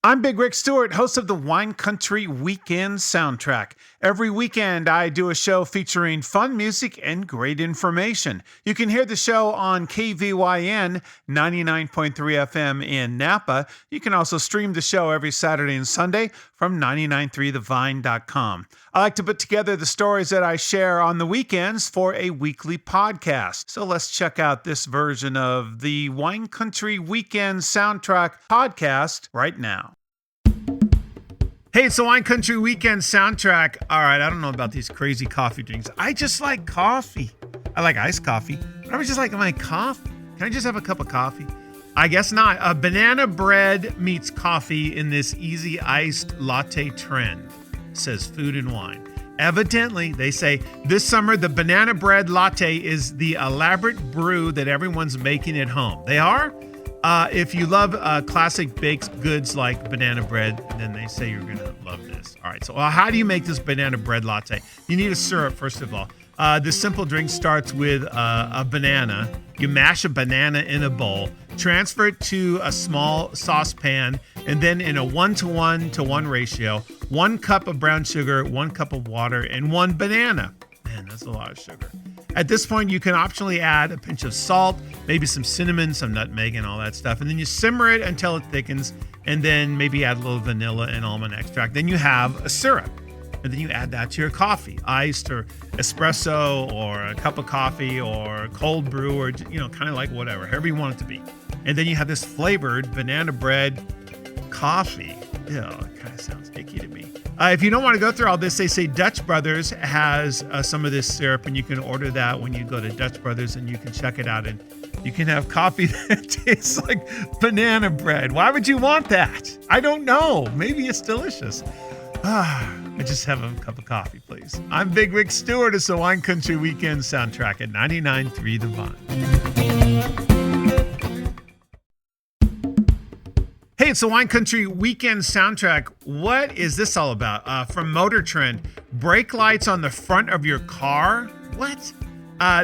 I'm Big Rick Stewart, host of the Wine Country Weekend Soundtrack. Every weekend, I do a show featuring fun music and great information. You can hear the show on KVYN 99.3 FM in Napa. You can also stream the show every Saturday and Sunday from 993thevine.com. I like to put together the stories that I share on the weekends for a weekly podcast. So let's check out this version of the Wine Country Weekend Soundtrack podcast right now. Hey, it's the Wine Country Weekend Soundtrack. All right, I don't know about these crazy coffee drinks. I just like coffee. I like iced coffee, but I was just like my coffee. Can I just have a cup of coffee? I guess not. Banana bread meets coffee in this easy iced latte trend, says Food and Wine. Evidently, they say, this summer the banana bread latte is the elaborate brew that everyone's making at home. They are? If you love classic baked goods like banana bread, then they say you're going to love this. All right, so how do you make this banana bread latte? You need a syrup, first of all. This simple drink starts with a banana. You mash a banana in a bowl, transfer it to a small saucepan, and then in a 1:1 ratio, 1 cup of brown sugar, 1 cup of water, and 1 banana. Man, that's a lot of sugar. At this point, you can optionally add a pinch of salt, maybe some cinnamon, some nutmeg, and all that stuff. And then you simmer it until it thickens, and then maybe add a little vanilla and almond extract. Then you have a syrup. And then you add that to your coffee, iced or espresso or a cup of coffee or cold brew or, kind of like whatever, however you want it to be. And then you have this flavored banana bread coffee. Ew, it kind of sounds icky to me. If you don't want to go through all this, they say Dutch Brothers has some of this syrup, and you can order that when you go to Dutch Brothers, and you can check it out, and you can have coffee that tastes like banana bread. Why would you want that? I don't know. Maybe it's delicious. I just have a cup of coffee, please. I'm Big Rick Stewart. It's the Wine Country Weekend Soundtrack at 99.3 The Vine. Hey, it's the Wine Country Weekend Soundtrack. What is this all about? From Motor Trend, brake lights on the front of your car? What?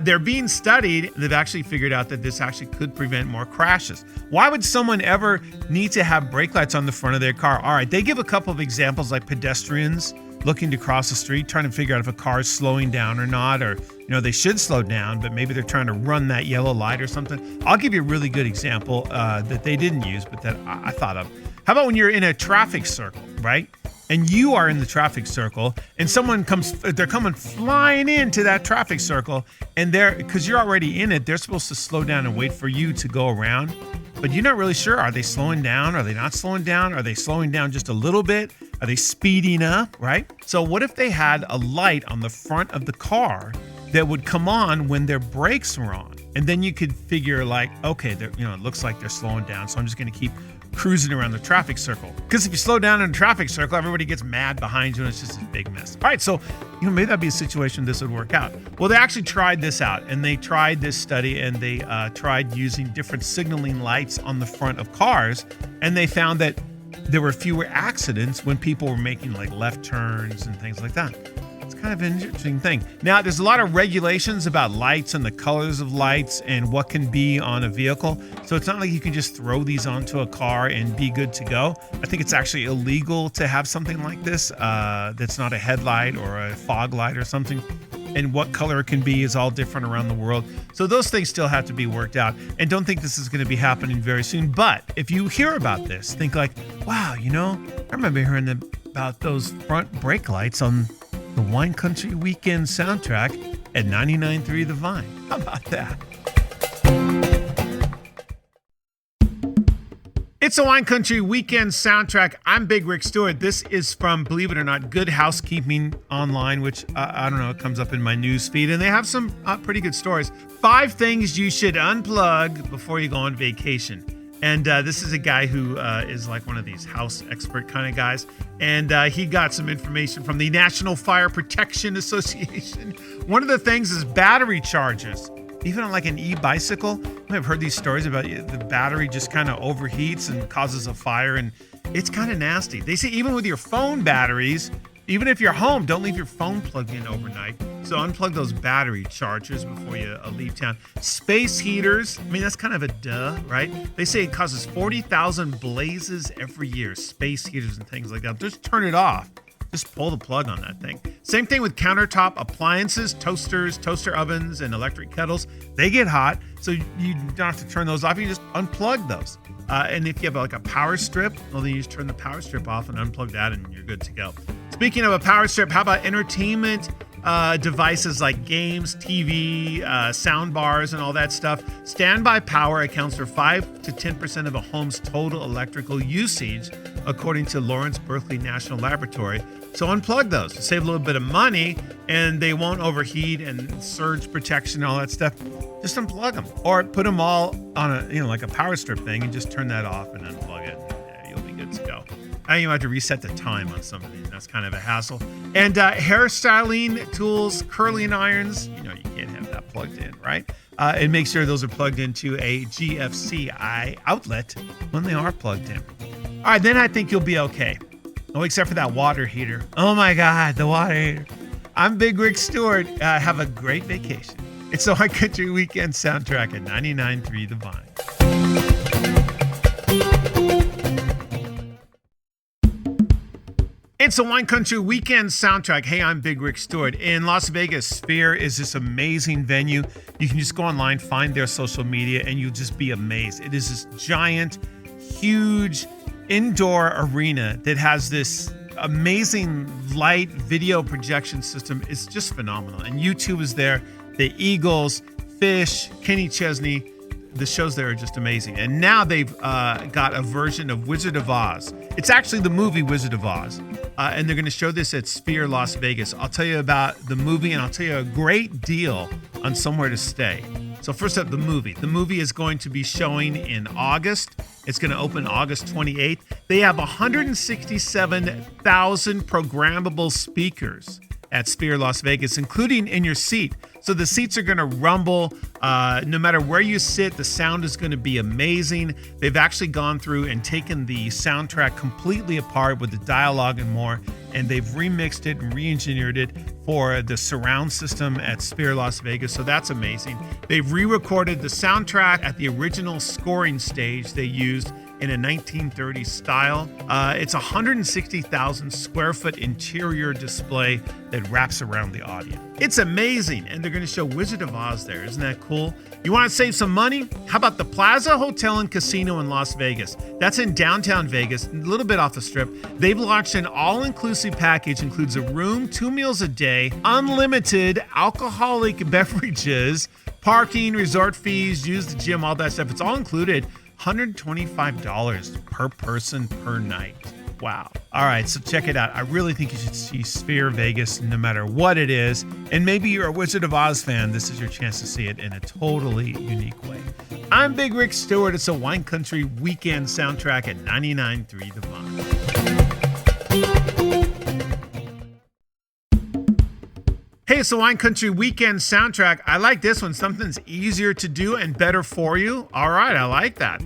They're being studied. They've actually figured out that this actually could prevent more crashes. Why would someone ever need to have brake lights on the front of their car? All right, they give a couple of examples like pedestrians looking to cross the street, trying to figure out if a car is slowing down or not, or, they should slow down, but maybe they're trying to run that yellow light or something. I'll give you a really good example that they didn't use, but that I thought of. How about when you're in a traffic circle, right? And you are in the traffic circle, and they're coming flying into that traffic circle, and because you're already in it, they're supposed to slow down and wait for you to go around. But you're not really sure. Are they slowing down? Are they not slowing down? Are they slowing down just a little bit? Are they speeding up, right? So what if they had a light on the front of the car that would come on when their brakes were on? And then you could figure okay, it looks like they're slowing down, so I'm just going to keep cruising around the traffic circle. Because if you slow down in a traffic circle, everybody gets mad behind you, and it's just a big mess. All right, so maybe that'd be a situation this would work out. Well, they actually tried this out, and they tried this study, and they tried using different signaling lights on the front of cars, and they found that there were fewer accidents when people were making left turns and things like that. It's kind of an interesting thing. Now, there's a lot of regulations about lights and the colors of lights and what can be on a vehicle. So it's not like you can just throw these onto a car and be good to go. I think it's actually illegal to have something like this that's not a headlight or a fog light or something. And what color it can be is all different around the world. So those things still have to be worked out. And don't think this is going to be happening very soon. But if you hear about this, think wow, I remember hearing about those front brake lights on the Wine Country Weekend Soundtrack at 99.3 The Vine. How about that? It's a Wine Country Weekend Soundtrack. I'm Big Rick Stewart. This is from, believe it or not, Good Housekeeping Online, which, I don't know, it comes up in my news feed. And they have some pretty good stories. 5 things you should unplug before you go on vacation. And this is a guy who is like one of these house expert kind of guys. And he got some information from the National Fire Protection Association. One of the things is battery chargers. Even on an e-bicycle, I've heard these stories about the battery just kind of overheats and causes a fire. And it's kind of nasty. They say even with your phone batteries, Even if you're home, don't leave your phone plugged in overnight. So unplug those battery chargers before you leave town. Space heaters, I mean, that's kind of a duh, right? They say it causes 40,000 blazes every year, space heaters and things like that. Just turn it off. Just pull the plug on that thing. Same thing with countertop appliances, toasters, toaster ovens, and electric kettles. They get hot, so you don't have to turn those off. You just unplug those. And if you have like a power strip, well, then you just turn the power strip off and unplug that and you're good to go. Speaking of a power strip, how about entertainment devices like games, TV, sound bars, and all that stuff? Standby power accounts for 5 to 10% of a home's total electrical usage, according to Lawrence Berkeley National Laboratory. So unplug those to save a little bit of money, and they won't overheat and surge protection and all that stuff. Just unplug them, or put them all on a like a power strip thing, and just turn that off and unplug it. And you'll be good to go. I you have to reset the time on some of these. That's kind of a hassle. And hairstyling tools, curling irons. You can't have that plugged in, right? And make sure those are plugged into a GFCI outlet when they are plugged in. All right, then I think you'll be okay. Oh, except for that water heater. Oh my God, the water heater. I'm Big Rick Stewart. Have a great vacation. It's the Wine Country Weekend Soundtrack at 99.3 The Vine. It's a Wine Country Weekend Soundtrack. Hey, I'm Big Rick Stewart. In Las Vegas, Sphere is this amazing venue. You can just go online, find their social media, and you'll just be amazed. It is this giant, huge indoor arena that has this amazing light video projection system. It's just phenomenal. And U2 is there, the Eagles, Fish, Kenny Chesney. The shows there are just amazing. And now they've got a version of Wizard of Oz. It's actually the movie Wizard of Oz. And they're going to show this at Sphere Las Vegas. I'll tell you about the movie, and I'll tell you a great deal on somewhere to stay. So first up, the movie. The movie is going to be showing in August. It's going to open August 28th. They have 167,000 programmable speakers at Sphere Las Vegas, including in your seat. So the seats are going to rumble. No matter where you sit, the sound is going to be amazing. They've actually gone through and taken the soundtrack completely apart with the dialogue and more, and they've remixed it and re-engineered it for the surround system at Sphere Las Vegas. So that's amazing. They've re-recorded the soundtrack at the original scoring stage they used in a 1930s style. It's a 160,000 square foot interior display that wraps around the audience. It's amazing, and they're going to show Wizard of Oz there. Isn't that cool? You want to save some money? How about the Plaza Hotel and Casino in Las Vegas? That's in downtown Vegas, a little bit off the strip. They've launched an all-inclusive package, includes a room, 2 meals a day, unlimited alcoholic beverages, parking, resort fees, use the gym, all that stuff. It's all included. $125 per person per night. Wow. All right, so check it out. I really think you should see Sphere Vegas no matter what it is. And maybe you're a Wizard of Oz fan. This is your chance to see it in a totally unique way. I'm Big Rick Stewart. It's a Wine Country Weekend Soundtrack at 99.3 The Vine. Hey, it's the Wine Country Weekend Soundtrack. I like this one. Something's easier to do and better for you. All right, I like that.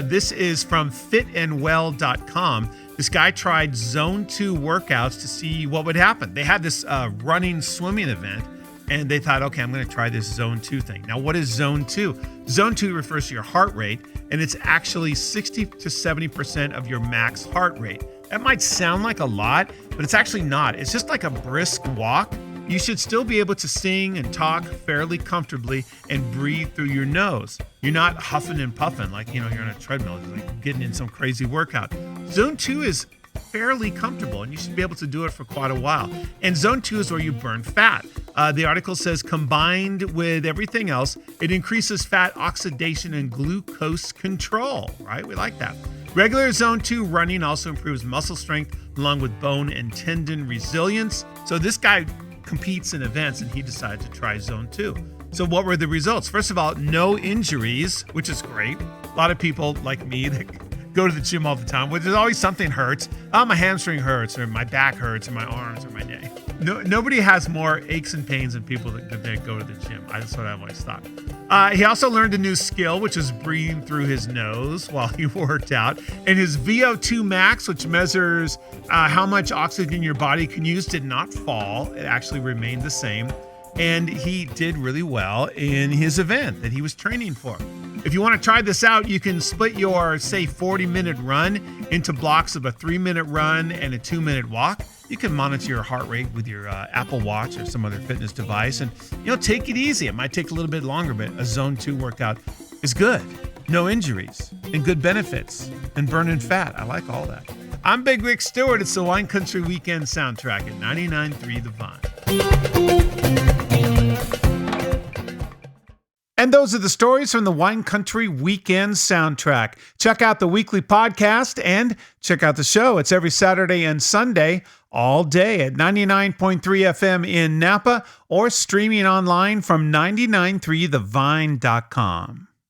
This is from fitandwell.com. This guy tried Zone 2 workouts to see what would happen. They had this running swimming event, and they thought, okay, I'm going to try this Zone 2 thing. Now, what is Zone 2? Zone 2 refers to your heart rate, and it's actually 60 to 70% of your max heart rate. That might sound like a lot, but it's actually not. It's just like a brisk walk. You should still be able to sing and talk fairly comfortably and breathe through your nose. You're not huffing and puffing like, you're on a treadmill, like getting in some crazy workout. Zone 2 is fairly comfortable, and you should be able to do it for quite a while. And Zone 2 is where you burn fat. The article says combined with everything else, it increases fat oxidation and glucose control, right? We like that. Regular Zone 2 running also improves muscle strength along with bone and tendon resilience. So this guy competes in events, and he decided to try Zone 2. So what were the results? First of all, no injuries, which is great. A lot of people like me that go to the gym all the time, where there's always something hurts. Oh, my hamstring hurts, or my back hurts, or my arms, or my neck. Nobody has more aches and pains than people that go to the gym. That's what I've always thought. He also learned a new skill, which is breathing through his nose while he worked out. And his VO2 max, which measures how much oxygen your body can use, did not fall. It actually remained the same. And he did really well in his event that he was training for. If you want to try this out, you can split your, say, 40-minute run into blocks of a 3-minute run and a 2-minute walk. You can monitor your heart rate with your Apple Watch or some other fitness device, and take it easy. It might take a little bit longer, but a Zone 2 workout is good. No injuries and good benefits and burning fat. I like all that. I'm Big Rick Stewart. It's the Wine Country Weekend Soundtrack at 99.3 The Vine. And those are the stories from the Wine Country Weekend Soundtrack. Check out the weekly podcast and check out the show. It's every Saturday and Sunday, all day at 99.3 FM in Napa or streaming online from 993thevine.com.